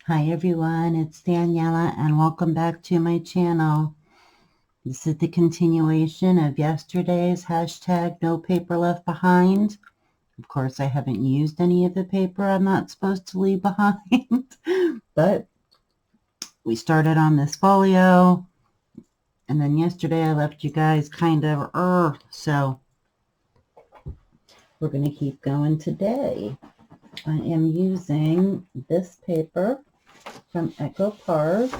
Hi everyone, it's Daniella and welcome back to my channel. This is the continuation of yesterday's hashtag no paper left behind. Of course, I haven't used any of the paper I'm not supposed to leave behind, but we started on this folio and then yesterday I left you guys kind of so we're going to keep going today. I am using this paper from Echo Park.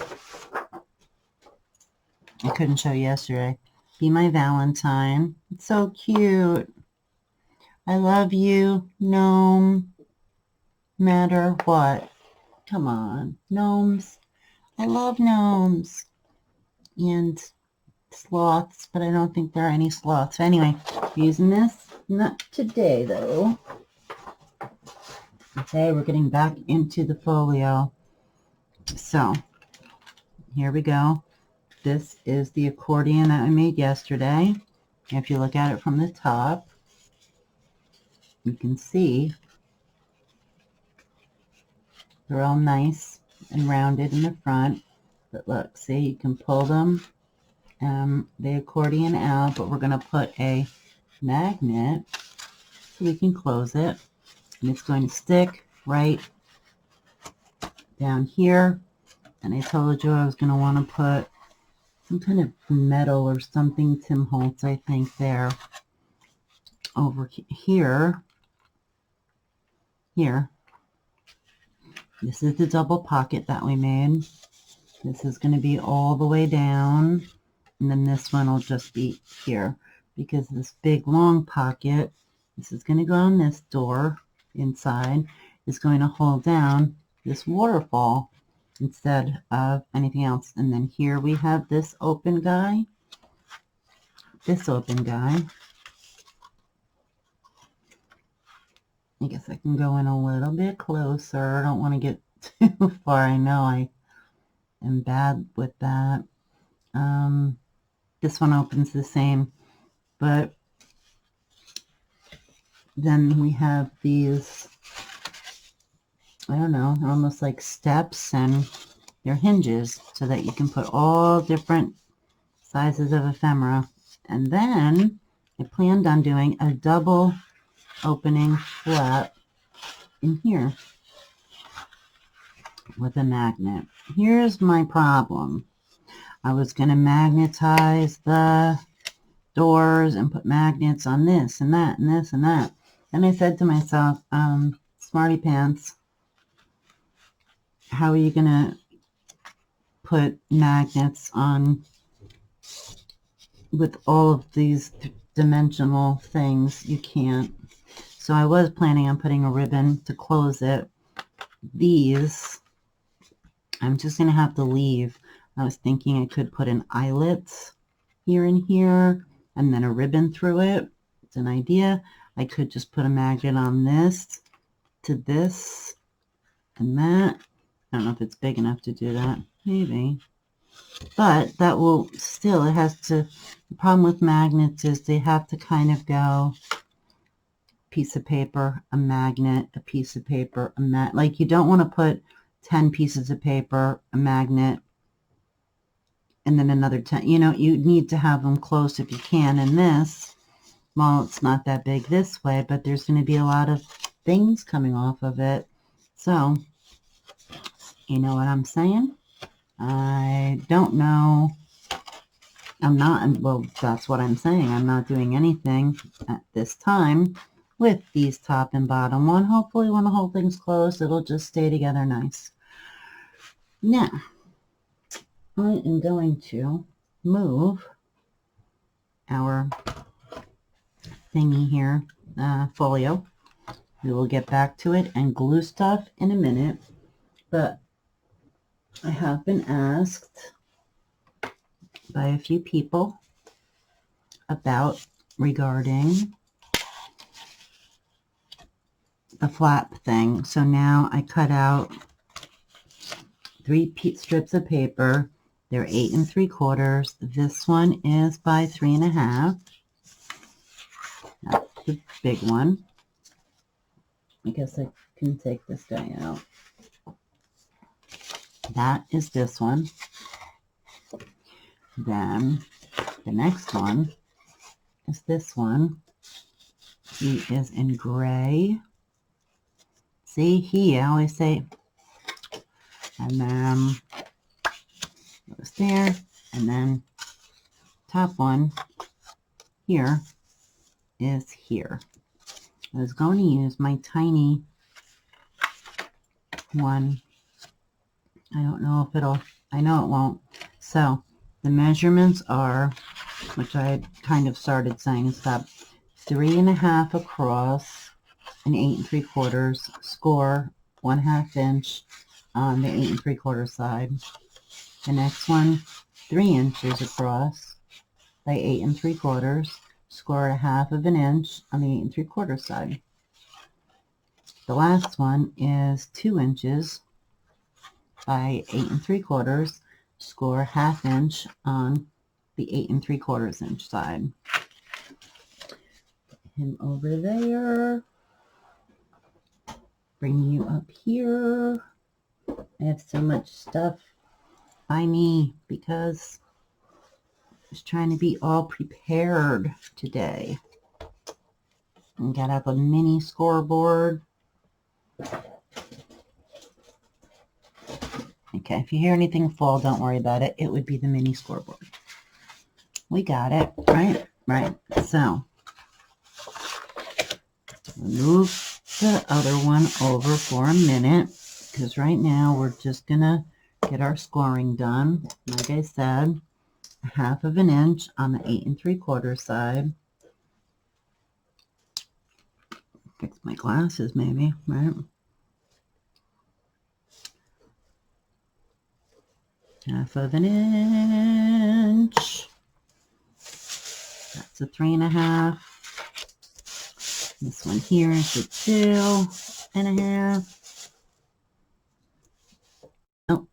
I couldn't show you yesterday. Be My Valentine. It's so cute. I love you, gnome, matter what. Come on, gnomes. I love gnomes. And sloths, but I don't think there are any sloths. Anyway, using this. Not today, though. Okay, we're getting back into the folio. So, here we go. This is the accordion that I made yesterday. If you look at it from the top, you can see they're all nice and rounded in the front. But look, see, you can pull them, the accordion out, but we're going to put a magnet so we can close it. And it's going to stick right down here. And I told you I was going to want to put some kind of metal or something, Tim Holtz, I think, there. Over here. Here. This is the double pocket that we made. This is going to be all the way down. And then this one will just be here. Because this big long pocket, this is going to go on this door inside, is going to hold down this waterfall instead of anything else. And then here we have this open guy. This open guy. I guess I can go in a little bit closer. I don't want to get too far. I know I am bad with that. This one opens the same, but then we have these, I don't know, they're almost like steps, and they're hinges so that you can put all different sizes of ephemera. And then I planned on doing a double opening flap in here with a magnet. Here's my problem. I was going to magnetize the doors and put magnets on this and that and this and that. And I said to myself, smarty pants, how are you going to put magnets on with all of these dimensional things? You can't. So I was planning on putting a ribbon to close it. These, I'm just going to have to leave. I was thinking I could put an eyelet here and here, and then a ribbon through it. It's an idea. I could just put a magnet on this to this and that. I don't know if it's big enough to do that. Maybe. But that will still, it has to, the problem with magnets is they have to kind of go piece of paper, a magnet, a piece of paper, a magnet. Like you don't want to put 10 pieces of paper, a magnet, and then another 10. You know, you need to have them close if you can. And this, well, it's not that big this way, but there's going to be a lot of things coming off of it. So, you know what I'm saying? I don't know. I'm not, well, that's what I'm saying. I'm not doing anything at this time with these top and bottom one. Hopefully when the whole thing's closed, it'll just stay together nice. Now, I am going to move our thingy here, folio. We will get back to it and glue stuff in a minute, but I have been asked by a few people regarding the flap thing. So now I cut out 3 strips of paper. They're 8 3/4. This one is by 3 1/2. That's the big one. I guess I can take this guy out. That is this one. Then the next one is this one. He is in gray. See, I always say, and then goes there, and then top one here is here. I was going to use my tiny one. I don't know if it'll, I know it won't. So the measurements are, which I had kind of started saying, stop 3.5 across and 8 3/4, score 1/2 inch on the 8 3/4 side. The next one, 3 inches across by 8 3/4, score 1/2 inch on the 8 3/4 side. The last one is 2 inches by 8 3/4, score 1/2 inch on the 8 3/4 inch side. Put him over there. Bring you up here. I have so much stuff by me because I was trying to be all prepared today. And got up a mini scoreboard. Okay, if you hear anything fall, don't worry about it. It would be the mini scoreboard. We got it, right? Right. So, move the other one over for a minute, because right now we're just going to get our scoring done. Like I said, 1/2 inch on the 8 3/4 side. Fix my glasses maybe, right? 1/2 inch. That's a 3.5. This one here is a 2.5. Oh,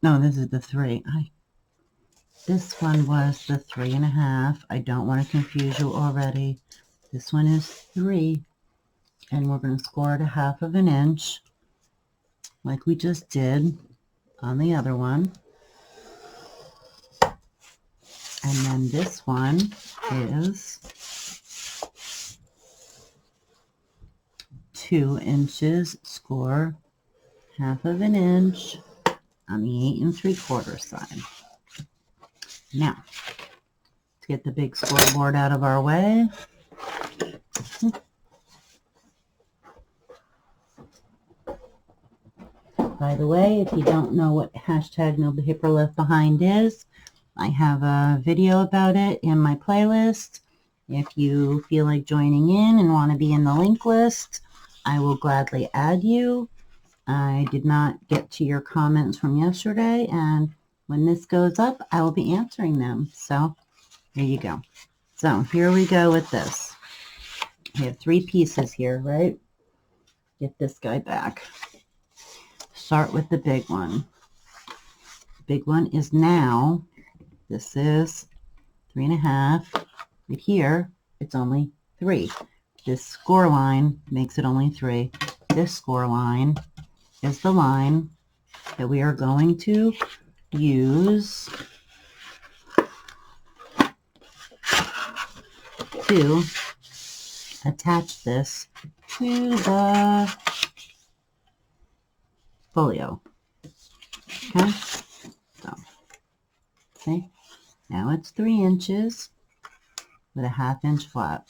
no, this is the 3. This one was the 3.5. I don't want to confuse you already. This one is 3, and we're going to score it 1/2 inch, like we just did on the other one. And then this one is 2 inches, score 1/2 inch on the 8 3/4 side. Now, to get the big scoreboard out of our way, by the way, if you don't know what hashtag nopaperleftbehind is, I have a video about it in my playlist. If you feel like joining in and want to be in the link list, I will gladly add you. I did not get to your comments from yesterday, and when this goes up, I will be answering them. So there you go. So here we go with this. We have 3 pieces here, right? Get this guy back. Start with the big one. The big one is now, this is 3.5. Right here, it's only 3. This score line makes it only 3. This score line is the line that we are going to use to attach this to the folio. Okay, so see, now it's 3 inches with a 1/2 inch flap.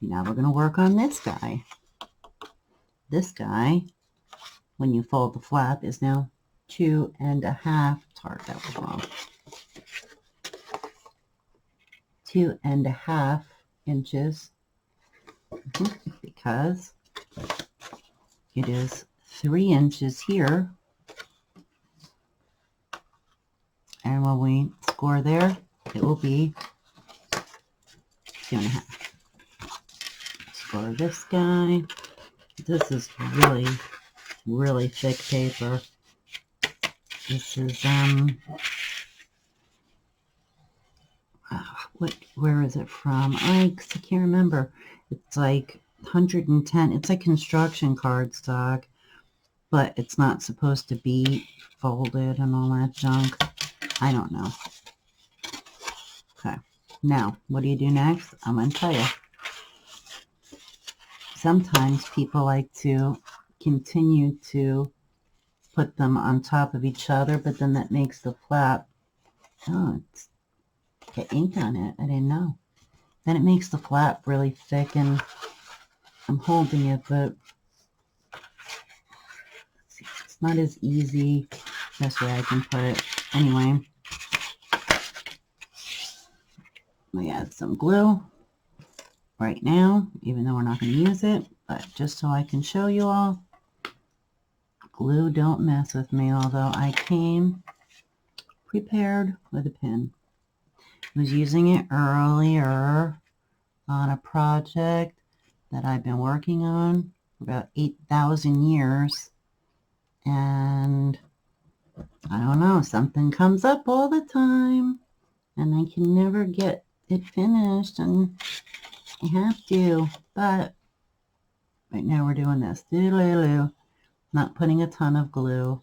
Now we're going to work on this guy. This guy, when you fold the flap, is now 2.5. Sorry, that was wrong. 2.5 inches, because it is 3 inches here, and when we score there, it will be 2.5. Score this guy. This is really, really thick paper. This is where is it from? I can't remember. It's like 110. It's like construction cardstock. but it's not supposed to be folded and all that junk. I don't know. Okay, now what do you do next? I'm going to tell you. Sometimes people like to continue to put them on top of each other, but then that makes the flap, oh, it's got ink on it. I didn't know. Then it makes the flap really thick, and I'm holding it, but it's not as easy. This way I can put it. Anyway, I add some glue right now, even though we're not going to use it, but just so I can show you all. Glue don't mess with me, although I came prepared with a pin. I was using it earlier on a project that I've been working on for about 8,000 years, and I don't know, something comes up all the time and I can never get it finished, and I have to, but right now we're doing this. Not putting a ton of glue.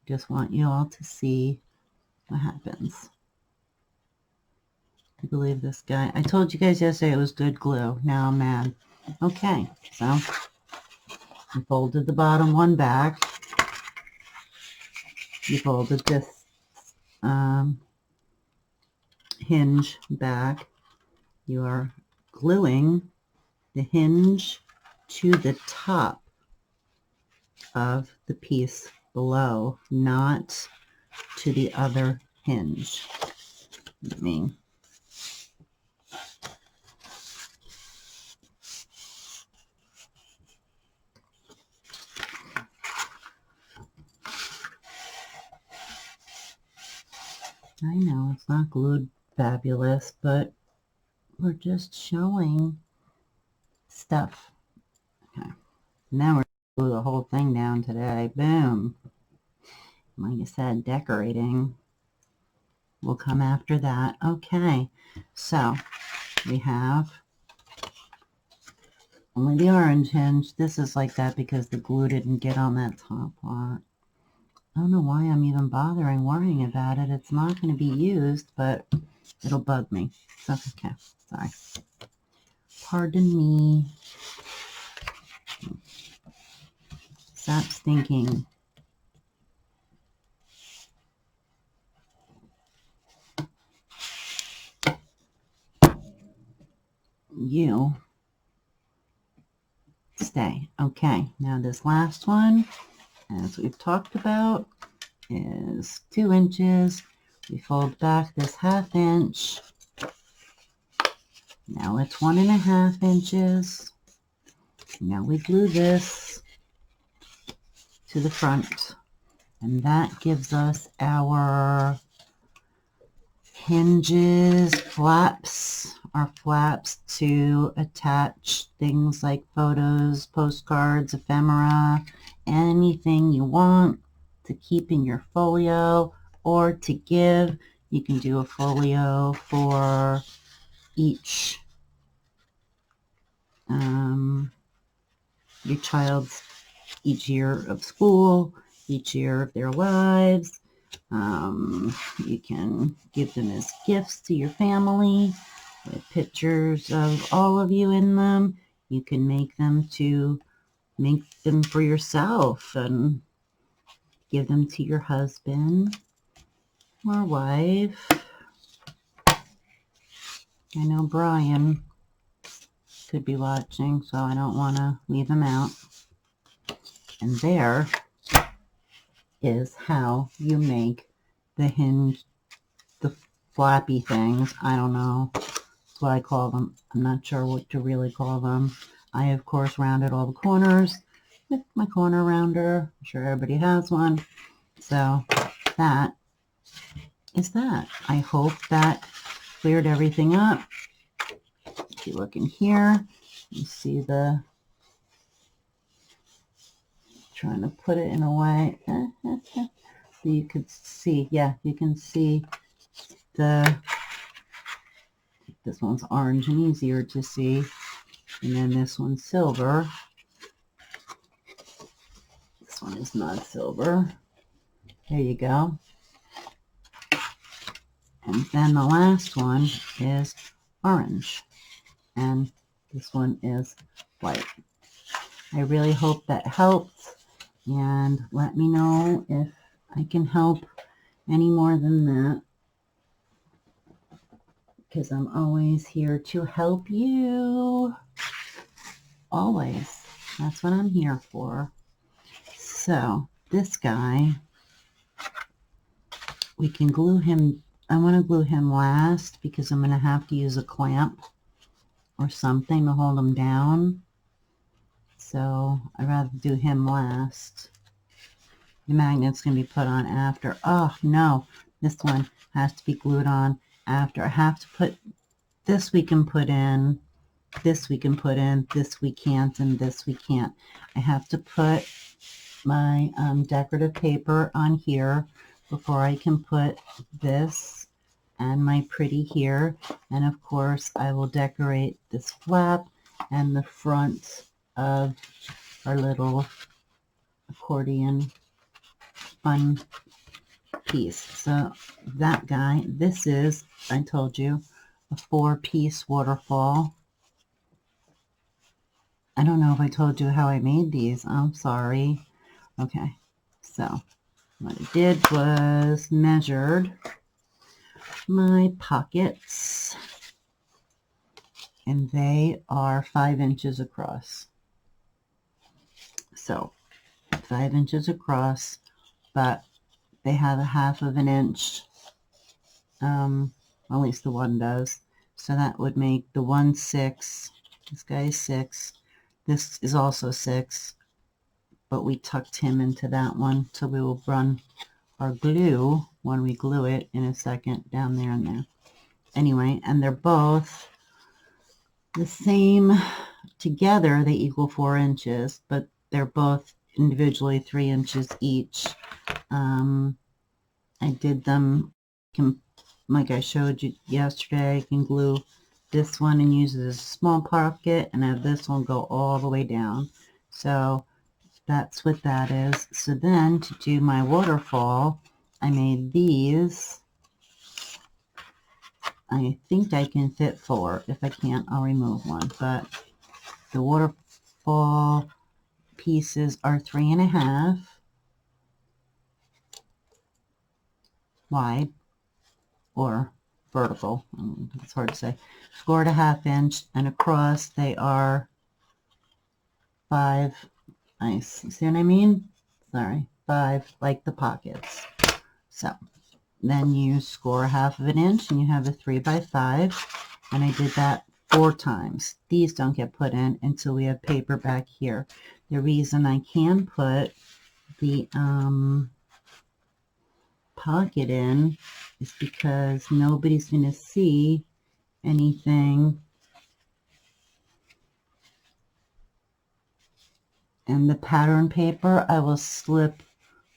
Just want you all to see what happens. I believe this guy. I told you guys yesterday it was good glue. Now I'm mad. Okay, so I folded the bottom one back. You folded this hinge back. You are gluing the hinge to the top of the piece below, not to the other hinge. I mean, I know it's not glued fabulous, but we're just showing stuff. Okay, now we're going to glue the whole thing down today. Boom. Like I said, decorating will come after that. Okay, so we have only the orange hinge. This is like that because the glue didn't get on that top part. I don't know why I'm even bothering worrying about it. It's not going to be used, but it'll bug me. So, okay, sorry. Pardon me. Stop stinking. You stay. Okay, now this last one, as we've talked about, is 2 inches. We fold back this 1/2 inch. Now it's 1.5 inches. Now we glue this to the front, and that gives us our hinges, flaps, our flaps to attach things like photos, postcards, ephemera, anything you want to keep in your folio or to give. You can do a folio for each your child's each year of school, each year of their lives. You can give them as gifts to your family with pictures of all of you in them. You can make them for yourself and give them to your husband or wife. I know Brian could be watching, so I don't want to leave him out. And there is how you make the hinge, the flappy things. I don't know. That's what I call them. I'm not sure what to really call them. I, of course, rounded all the corners with my corner rounder. I'm sure everybody has one. So that is that. I hope that cleared everything up. If you look in here, you see the, trying to put it in a way so you could see, yeah, you can see the, this one's orange and easier to see, and then this one's silver. This one is not silver. There you go. And then the last one is orange. And this one is white. I really hope that helped. And let me know if I can help any more than that, because I'm always here to help you. Always. That's what I'm here for. So this guy, we can glue him. I want to glue him last because I'm going to have to use a clamp or something to hold him down. So I'd rather do him last. The magnet's going to be put on after. Oh, no. This one has to be glued on after. I have to put this we can put in, this we can put in, this we can't, and this we can't. I have to put my decorative paper on here before I can put this and my pretty here. And of course, I will decorate this flap and the front of our little accordion fun piece. So that guy, this is, I told you, a 4-piece waterfall. I don't know if I told you how I made these. I'm sorry. Okay, so what I did was measured my pockets, and they are 5 inches across. So 5 inches across, but they have a 1/2 inch, at least the one does. So that would make the one 6. This guy is 6. This is also 6, but we tucked him into that one. So we will run our glue when we glue it in a second down there and there. Anyway, and they're both the same together. They equal 4 inches, but they're both individually 3 inches each. I did them, like I showed you yesterday. I can glue this one and use it as a small pocket, and have this one go all the way down. So that's what that is. So then to do my waterfall, I made these. I think I can fit 4. If I can't, I'll remove one. But the waterfall pieces are 3.5 wide, or vertical. It's hard to say. 4.5 inch, and across they are 5. Nice. See what I mean? Sorry, 5, like the pockets. So then you score 1/2 inch, and you have a 3x5. And I did that 4 times. These don't get put in until we have paper back here. The reason I can put the pocket in is because nobody's going to see anything. And the pattern paper, I will slip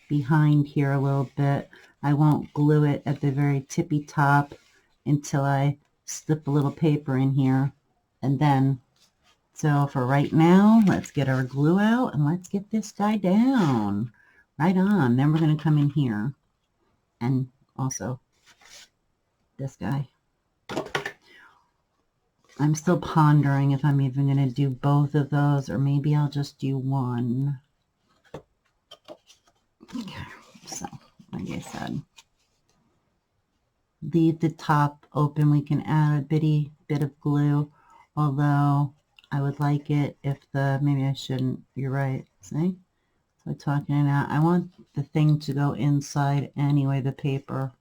behind here a little bit. I won't glue it at the very tippy top until I slip a little paper in here. And then, so for right now, let's get our glue out and let's get this guy down. Right on. Then we're going to come in here. And also this guy. I'm still pondering if I'm even going to do both of those, or maybe I'll just do one. Okay, so like I said, leave the top open. We can add a bitty bit of glue, although I would like it if maybe I shouldn't. You're right. See? So talking it out. I want the thing to go inside anyway, the paper,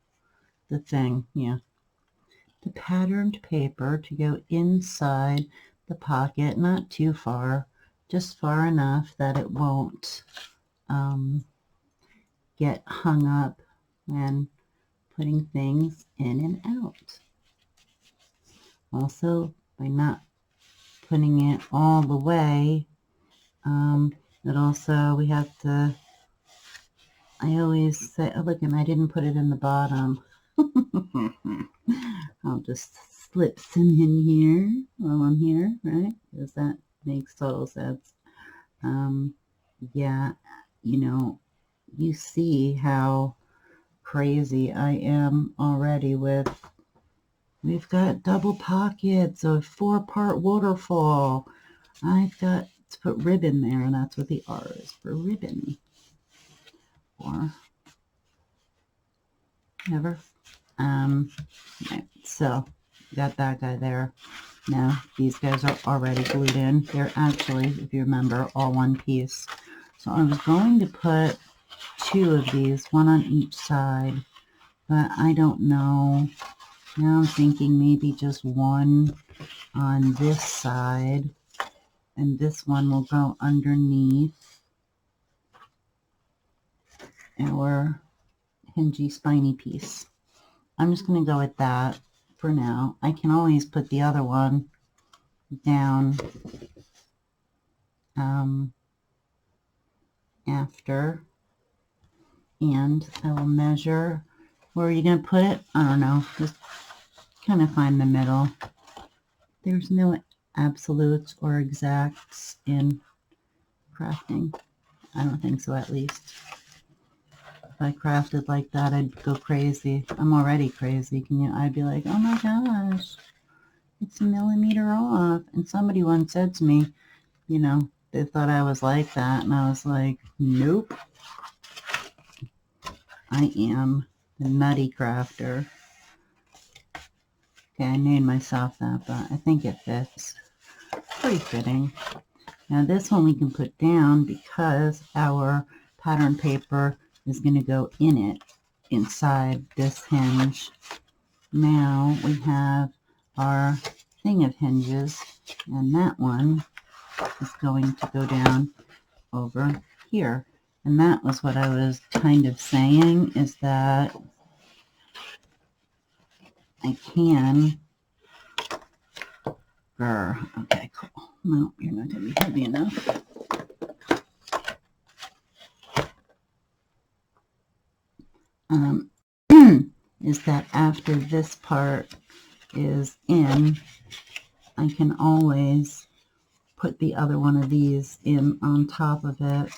the thing, yeah. The patterned paper to go inside the pocket, not too far, just far enough that it won't get hung up when putting things in and out. Also, by not putting it all the way, but also we have to, I always say, oh, look, and I didn't put it in the bottom. I'll just slip some in here while I'm here, right? Because that makes total sense. Yeah, you know, you see how crazy I am already with, we've got double pockets, a 4-part waterfall. I've got to put ribbon there, and that's what the R is for, ribbon. Or whatever. Right, so got that guy there. Now these guys are already glued in. They're actually, if you remember, all one piece. So I was going to put 2 of these, one on each side, but I don't know. Now I'm thinking maybe just one on this side, and this one will go underneath our hingy spiny piece. I'm just going to go with that for now. I can always put the other one down after, and I will measure. Where are you going to put it? I don't know. Just kind of find the middle. There's no absolutes or exacts in crafting. I don't think so, at least. If I crafted like that, I'd go crazy. I'm already crazy. I'd be like, oh my gosh, it's a millimeter off. And somebody once said to me, you know, they thought I was like that. And I was like, nope. I am the nutty crafter. Okay, I named myself that, but I think it fits. Pretty fitting. Now this one we can put down because our pattern paper is going to go in it, inside this hinge. Now we have our thing of hinges, and that one is going to go down over here. And that was what I was kind of saying, is that I can, okay, cool. No, you're not going to be heavy enough. Is that after this part is in, I can always put the other one of these in on top of it.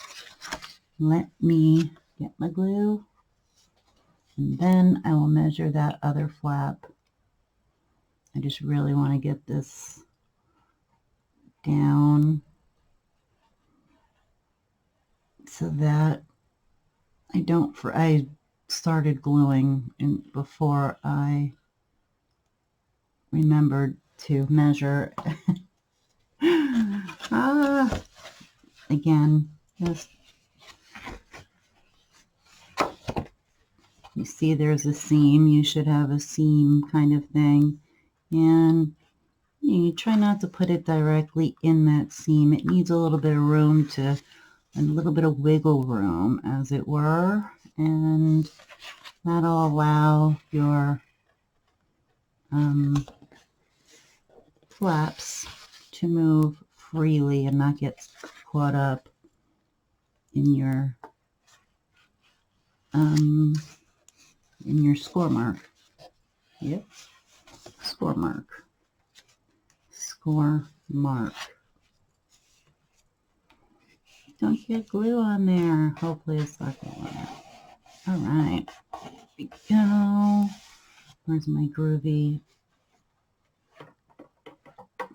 Let me get my glue, and then I will measure that other flap. I just really want to get this down so that I started gluing before I remembered to measure. Again, just, you see there's a seam. You should have a seam kind of thing. And you try not to put it directly in that seam. It needs a little bit of room a little bit of wiggle room, as it were. And that'll allow your flaps to move freely and not get caught up in your score mark. Yep, score mark. Score mark. Don't get glue on there. Hopefully it's not going on. All right, here we go. Where's my groovy? I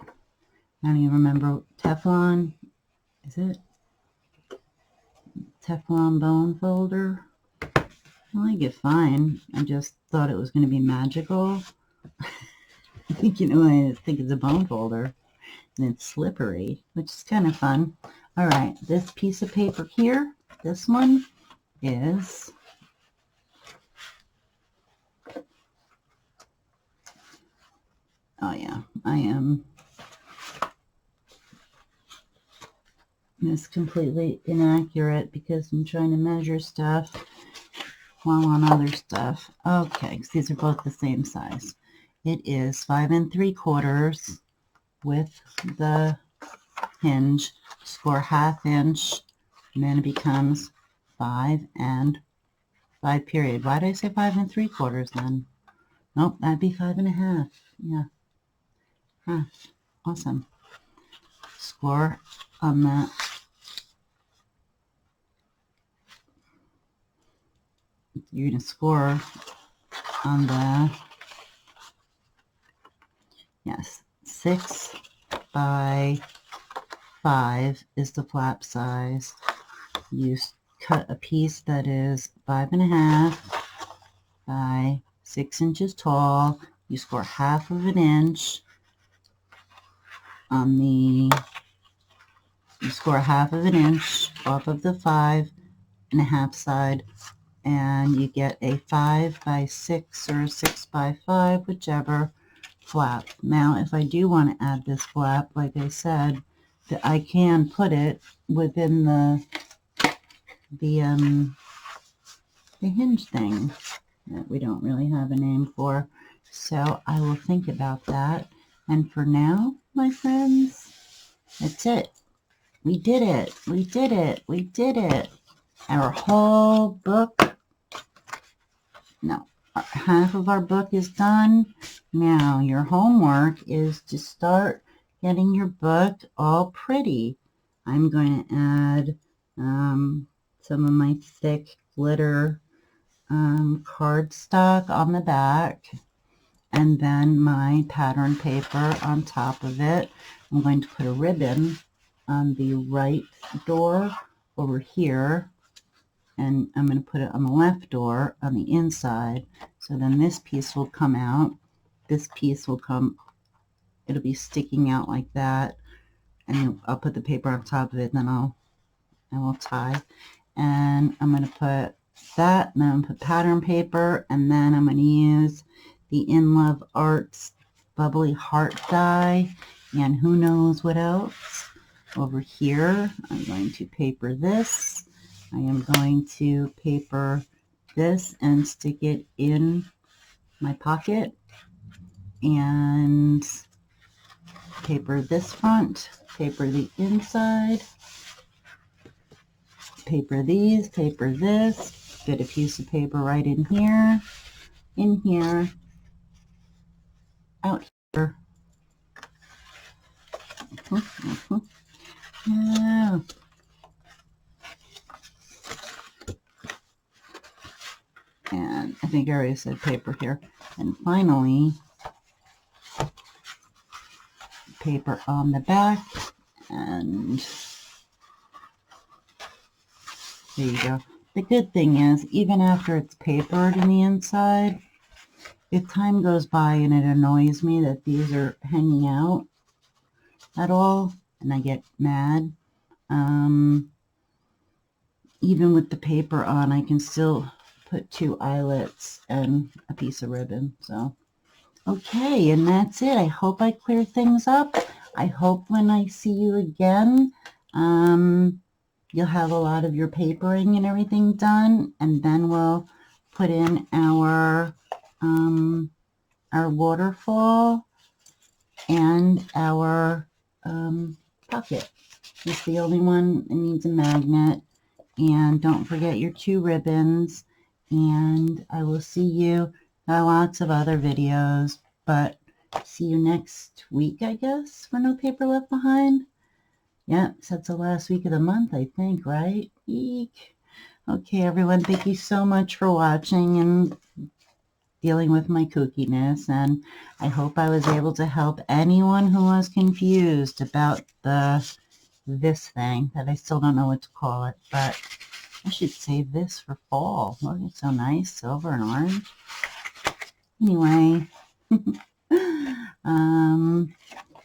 don't even remember. Teflon, is it? Teflon bone folder. I like it fine. I just thought it was going to be magical. I think it's a bone folder, and it's slippery, which is kind of fun. All right, this piece of paper here, this one is I am this completely inaccurate because I'm trying to measure stuff while on other stuff. Okay, because these are both the same size. It is 5 3/4 with the hinge. Score 1/2 inch, and then it becomes 5 period. Why did I say 5 3/4 then? Nope, that'd be 5 1/2. Yeah. Huh. Awesome. Score on that you're going to score on the, yes, 6 by 5 is the flap size. You cut a piece that is 5.5 by 6 inches tall. You score 1/2 inch on the, you score 1/2 inch off of the 5.5 side, and you get a 5 by 6 or 6 by 5, whichever flap. Now, if I do want to add this flap, like I said, that I can put it within the hinge thing that we don't really have a name for. So I will think about that. And for now, my friends, that's it. We did it. We did it. We did it. Our whole book, no, half of our book is done. Now your homework is to start getting your book all pretty. I'm going to add some of my thick glitter cardstock on the back, and then my pattern paper on top of it. I'm going to put a ribbon on the right door over here, and I'm going to put it on the left door on the inside. So then this piece will come out. This piece will come, it'll be sticking out like that, and I'll put the paper on top of it, and then I will tie. And I'm going to put that, and then I'm going to put pattern paper, and then I'm going to use the In Love Arts bubbly heart die, and who knows what else. Over here, I'm going to paper this. I am going to paper this and stick it in my pocket, and paper this front, paper the inside, paper these, paper this, fit a piece of paper right in here, out here. Yeah. And I think I already said paper here. And finally, paper on the back, and there you go. The good thing is, even after it's papered in the inside, if time goes by and it annoys me that these are hanging out at all, and I get mad, even with the paper on, I can still put 2 eyelets and a piece of ribbon. So, okay, and that's it. I hope I clear things up. I hope when I see you again, you'll have a lot of your papering and everything done, and then we'll put in our waterfall and our pocket. It's the only one that needs a magnet. And don't forget your 2 ribbons. And I will see you. Got lots of other videos, but see you next week, I guess, for No Paper Left Behind. Yeah, so it's the last week of the month, I think, right? Eek. Okay, everyone, thank you so much for watching and dealing with my kookiness, and I hope I was able to help anyone who was confused about this thing that I still don't know what to call it, but I should save this for fall. Look, it's so nice, silver and orange. Anyway,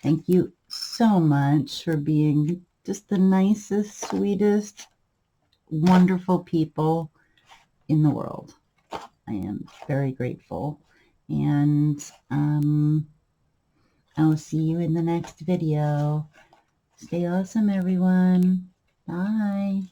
thank you so much for being just the nicest, sweetest, wonderful people in the world. I am very grateful, and I will see you in the next video. Stay awesome, everyone. Bye.